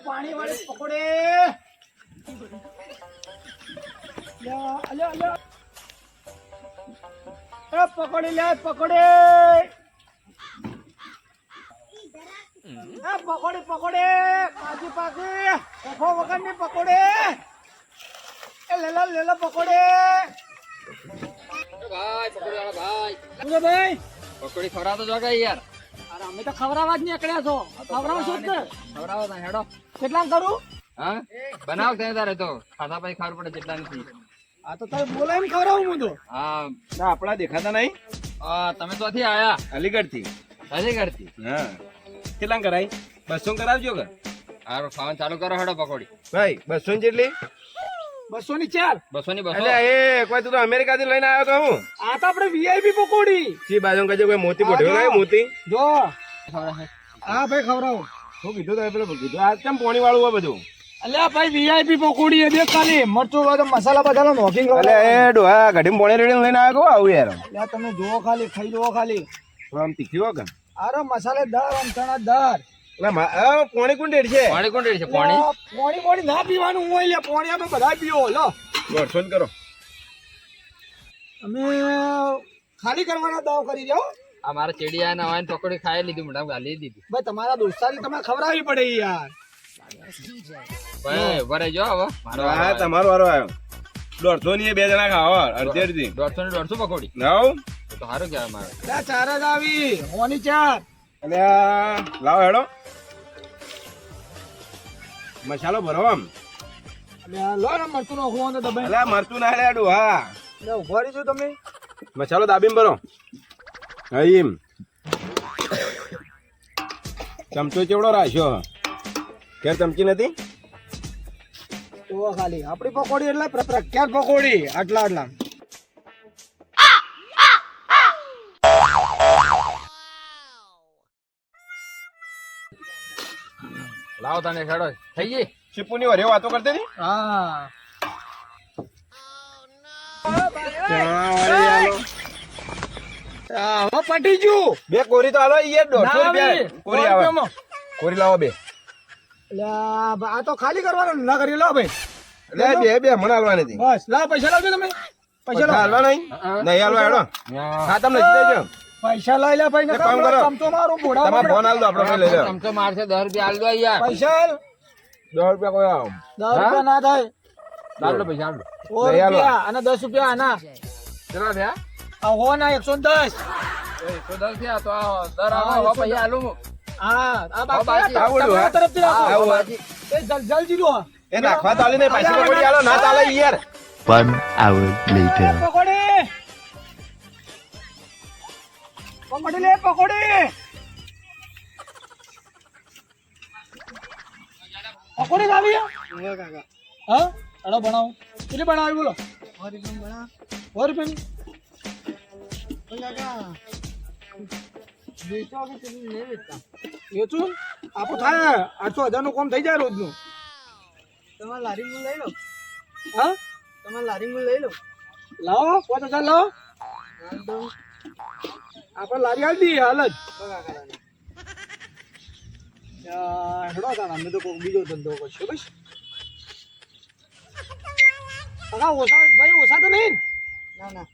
પાણી વાળી પકોડે પકોડી લે પકોડે પકોડી પકોડે પાકી પાકી ઓખો વગરની પકોડે લેલો પકોડે ભાઈ પકોડી વાળા ભાઈ શું ભાઈ પકોડી ખવડાવતો જો કે યાર અરે અમે તો ખવડાવવા જ નીકળ્યા છો ખવડાવ શું જ ખવડાવો તા હેડો કેટલા કરું હા બનાવ તે તારે તો ખાધા પછી ખાવું પડે જેટલા નથી આ તો તમે બોલાવીને ખવડાવું હું તો હા ના આપણા દેખાતા નહીં તમે તો થી આયા અલીગઢ થી અલીગઢથી હા કેટલા કરાય 200 કરાવજો કે હારું ખાવાનું ચાલુ કરો હેડો પકોડી ભાઈ 200 જેટલી 200 ની 4 200 ની 200 એટલે એ કોઈ તું તો અમેરિકા થી લઈને આવ્યો તો હું આ તો આપણે વીઆઈપી પકોડી સી બાજુ કહેજો કોઈ મોતી પોઠ્યો લાય મોતી જો હા ભાઈ ખવડાવો શું કીધું તો પેલો કીધું આ કેમ પાણી વાળું હોય બધું અલ્યા ભાઈ વીઆઈપી પકોડી એ દેખ ખાલી મરચું હોય તો મસાલા બધાનો નોકિંગ કરો એટલે એ ડોહા ઘડીમાં પાણી રેડીને લઈને આવ્યો કહો આવું યાર અલ્યા તમે જુઓ ખાલી ખાઈ જુઓ ખાલી આમ તીખી હો કે અરે મસાલેદાર આમ ચણાદાર એટલે પાણી કોણ રેડ છે પાણી કોણ રેડી છે પાણી પાણી ના પીવાનું હોય લે પાણી અમે બધા પીવો લો 200 કરો અમે ખાલી કરવાના દાવ કરી જાઓ આ મારા ચેડિયા ના હોય પકોડી ખાઈ લીધી મોઢા ગાલી દીધી ભાઈ તમારા દોસ્તાની તમે ખવડાવવી પડે યાર ભાઈ ભરે જો હવે મારો હા તમારો વારો આવ્યો 150 ની 2 જણા ખાવા અડધી અડધી 150 ની 150 પકોડી લાવ તો સારું કહેવાય મારે લે ચાર જ આવી હોની ચાર એટલે લાવ હેડો મસાલો ભરો આમ અલ્યા લો ને મરચું નાખવું તો દબાઈ એટલે મરતું ના લેડું હા લે ઉભા રહીશું તમે મસાલો દાબીને ભરો હા એમ ચમચો ચેવડો રાખ્યો કે ચમચી નથી તો ખાલી આપણી પકોડી એટલે પ્રખ્યાત પકોડી આટલા આટલા લાવો તને હેડો થઈ ગઈ ચીપુની વરે વાતો કરતી હતી હા હવે પટી ગયું બે કોરી તો હાલો યાર 150 રૂપિયા કોરી આવે કોરી લાવો બે આ તો ખાલી કરવાનું ના કરી લો ભાઈ એટલે બે મને હાલવાની હતી બસ લાવ પૈસા લાવજો તમે પૈસા લાવ હાલવા નહીં નહીં હાલવા હેડો હા તમને લખી દેજો પૈસા લઈ લે ભાઈ એક કામ કરો. ચમચો મારું મોઢા તમારે ફોન હાલ દો આપણે લઈ લો ચમચો મારશે 10 રૂપિયા આલ દો યાર પૈસા આલ. 10 રૂપિયા કોઈ આવો 10 રૂપિયા ના થાય દાડલો પૈસા આલ દો 100 લઈ આલો. રૂપિયા અને 10 રૂપિયા આના કેટલા થયા આ હો ના 110 110 થયા તો આ દર આવો પૈસા આલું હા આ બાકી બાકી. આવું લો, તમારા તરફથી રાખો. આવું. એ જલ્દી લો એ નાખવા તો હાલી નહીં પાછી પકોડી હાલો ના ચાલે યાર 1 hour later. પકોડી પકોડી લે પકોડી પકોડી લાવી હા અડો બનાવો કેટલી બનાવી બોલો 100 રૂપિયા વેચું આપું થાય 800,000 નું કામ થઈ જાય રોજનું તમારે લારી માં લઈ લો હા તમારે લારી માં લઈ લો લાવો 5,000 લાવો આપણે લારી હાલ દઈએ હાલ જ હેડો તાણ અમે તો કોઈ બીજો ધંધો કરશું બસ કાકા ઓછા ભાઈ ઓછા તો નહીં ના ના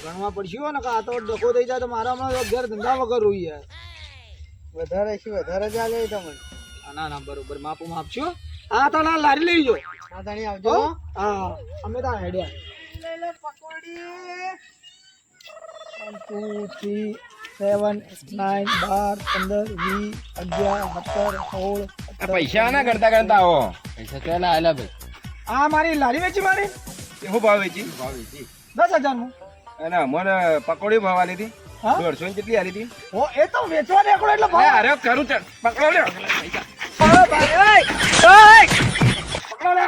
ગણવા પડશે હો ને આ તો ડકો થઈ જાય તો મારા હમણાં ઘર ધંધા વગર રોઈ યાર વધારે છે વધારે જ આલે તમને ના ના બરોબર માપું માપશો હા તો ના લારી લઈ જો આ તાણી આવજો હો? હા અમે તો હેડ્યા લઈ લો પકોડી 1 2 3 7 9 12 15 20 11 17 16 પૈસા ના કરતા કરતા આવો પૈસા તો એલા આલ્યા ભાઈ આ મારી લારી વેચી મારી શું ભાવ વેચી 10,000 નું અને મને પકોડી ભાવ આલી હતી હા 150 જેટલી આલી હતી ઓ એ તો વેચવા નીકળો એટલે ભાવ અરે કરું ચાલ પકડો લ્યો ઓય ભાઈ ઓય પકડો લે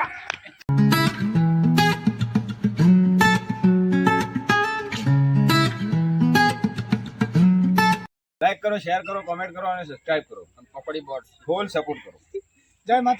લાઈક કરો શેર કરો કોમેન્ટ કરો અને સબસ્ક્રાઇબ કરો પકોડી બોટ ફૂલ સપોર્ટ કરો જય માતા